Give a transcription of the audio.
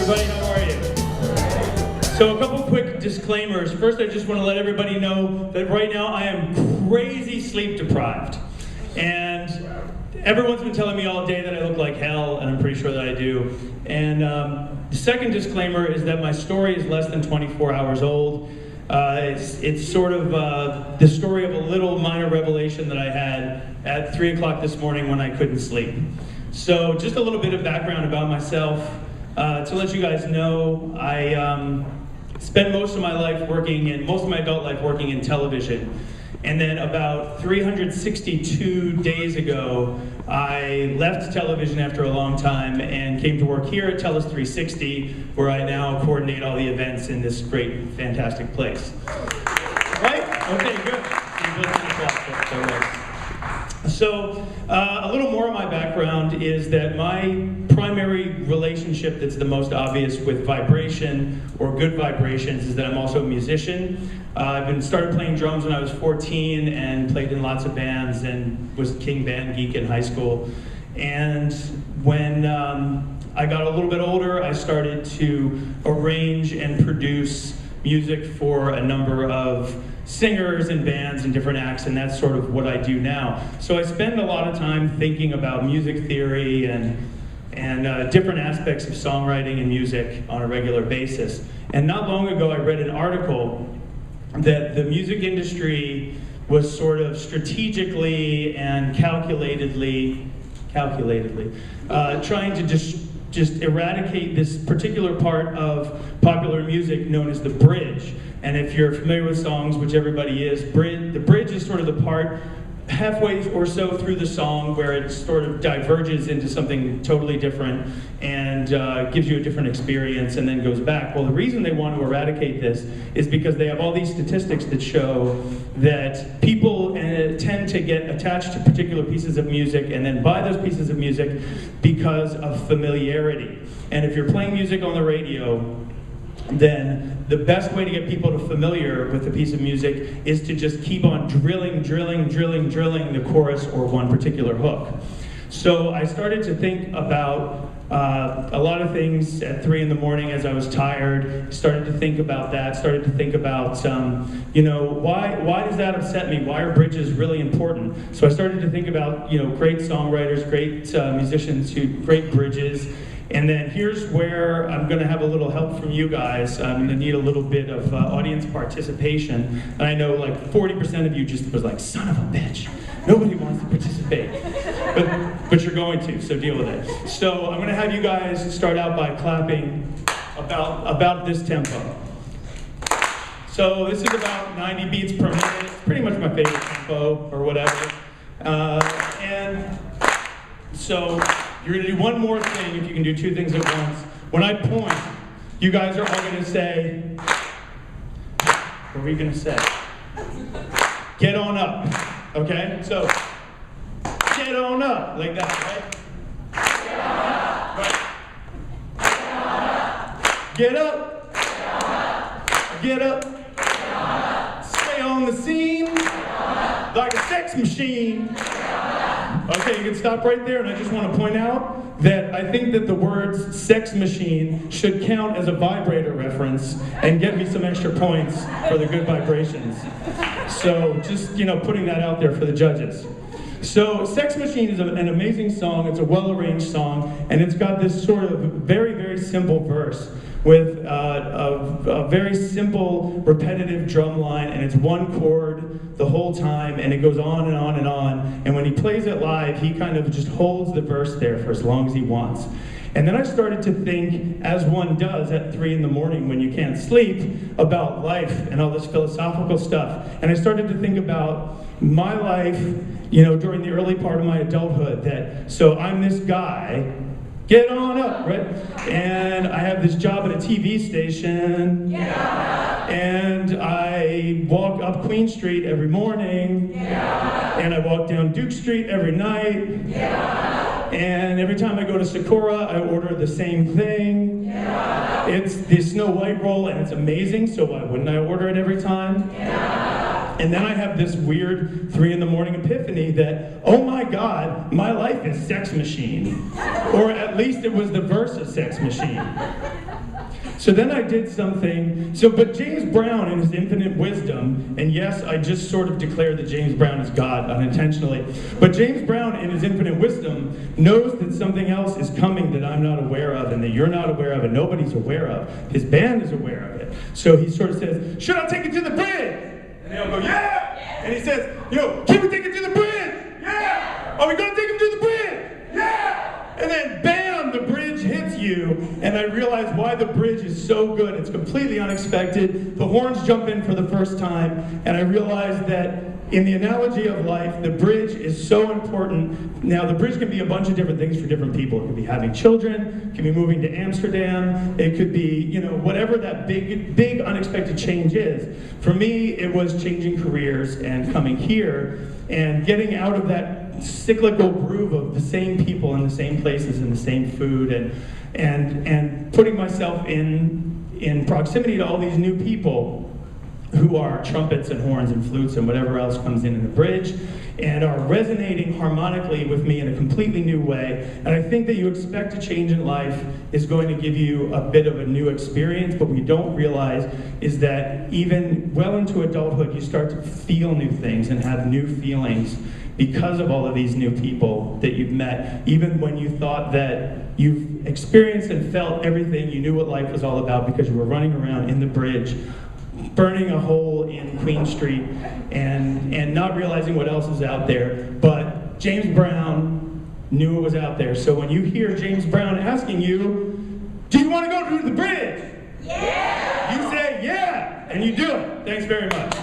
everybody, how are you? So a couple quick disclaimers. First, I just want to let everybody know that right now I am crazy sleep deprived. And everyone's been telling me all day that I look like hell, and I'm pretty sure that I do. And the second disclaimer is that my story is less than 24 hours old. It's sort of the story of a little minor revelation that I had at 3 o'clock this morning when I couldn't sleep. So just a little bit of background about myself. To let you guys know, I spent most of my adult life working in television. And then about 362 days ago, I left television after a long time and came to work here at TELUS 360, where I now coordinate all the events in this great, fantastic place. Right? Okay, good. So, a little more of my background is that my primary relationship that's the most obvious with vibration or good vibrations is that I'm also a musician. I've started playing drums when I was 14 and played in lots of bands and was king band geek in high school. And when I got a little bit older, I started to arrange and produce music for a number of singers and bands and different acts, and that's sort of what I do now. So I spend a lot of time thinking about music theory and different aspects of songwriting and music on a regular basis. And not long ago I read an article that the music industry was sort of strategically and calculatedly trying to just eradicate this particular part of popular music known as the bridge. And if you're familiar with songs, which everybody is, the bridge is sort of the part halfway or so through the song where it sort of diverges into something totally different and gives you a different experience and then goes back. Well, the reason they want to eradicate this is because they have all these statistics that show that people tend to get attached to particular pieces of music and then buy those pieces of music because of familiarity. And if you're playing music on the radio, then the best way to get people to familiar with a piece of music is to just keep on drilling the chorus or one particular hook. So I started to think about a lot of things at 3 in the morning as I was tired. Started to think about that. Started to think about, why does that upset me? Why are bridges really important? So I started to think about, great songwriters, great musicians, great bridges. And then here's where I'm going to have a little help from you guys. I'm going to need a little bit of audience participation. And I know like 40% of you just was like, son of a bitch. Nobody wants to participate. But you're going to, so deal with it. So I'm going to have you guys start out by clapping about this tempo. So this is about 90 beats per minute. It's pretty much my favorite tempo or whatever. And so you're going to do one more thing if you can do two things at once. When I point, you guys are all going to say, what are we going to say? Get on up, okay? So, get on up, like that, right? Get on up. Right. Get up. Get up. Get up. Stay on the scene like a sex machine. Okay, you can stop right there, and I just want to point out that I think that the words sex machine should count as a vibrator reference and get me some extra points for the good vibrations. So just, putting that out there for the judges. So Sex Machine is an amazing song. It's a well-arranged song, and it's got this sort of very, very simple verse with a very simple, repetitive drum line, and it's one chord the whole time, and it goes on and on and on. And when he plays it live, he kind of just holds the verse there for as long as he wants. And then I started to think, as one does at 3 in the morning when you can't sleep, about life and all this philosophical stuff. And I started to think about my life, during the early part of my adulthood, so I'm this guy, get on up, right? And I have this job at a TV station, yeah. And I walk up Queen Street every morning, yeah. And I walk down Duke Street every night, yeah. And every time I go to Sakura, I order the same thing. Yeah. It's the Snow White roll, and it's amazing, so why wouldn't I order it every time? Yeah. And then I have this weird 3 in the morning epiphany that, oh my God, my life is Sex Machine. Or at least it was the verse of Sex Machine. So then I did something, but James Brown in his infinite wisdom, and yes, I just sort of declared that James Brown is God unintentionally, but James Brown in his infinite wisdom knows that something else is coming that I'm not aware of and that you're not aware of and nobody's aware of. His band is aware of it. So he sort of says, should I take it to the bridge? And they all go, yeah! And he says, yo, can we take it to the bridge? Yeah! Are we going to take him to the bridge? Yeah! And then bam, the bridge hits you, and I realize why the bridge is so good. It's completely unexpected. The horns jump in for the first time, and I realize that in the analogy of life, the bridge is so important. Now, the bridge can be a bunch of different things for different people. It could be having children, it could be moving to Amsterdam, it could be, whatever that big unexpected change is. For me, it was changing careers and coming here and getting out of that cyclical groove of the same people in the same places and the same food and putting myself in proximity to all these new people who are trumpets and horns and flutes and whatever else comes in the bridge and are resonating harmonically with me in a completely new way. And I think that you expect a change in life is going to give you a bit of a new experience, but what you don't realize is that even well into adulthood, you start to feel new things and have new feelings because of all of these new people that you've met, even when you thought that you've experienced and felt everything, you knew what life was all about because you were running around in the bridge burning a hole in Queen Street and not realizing what else is out there. But James Brown knew it was out there. So when you hear James Brown asking you, do you want to go to the bridge? Yeah! You say, yeah! And you do it. Thanks very much.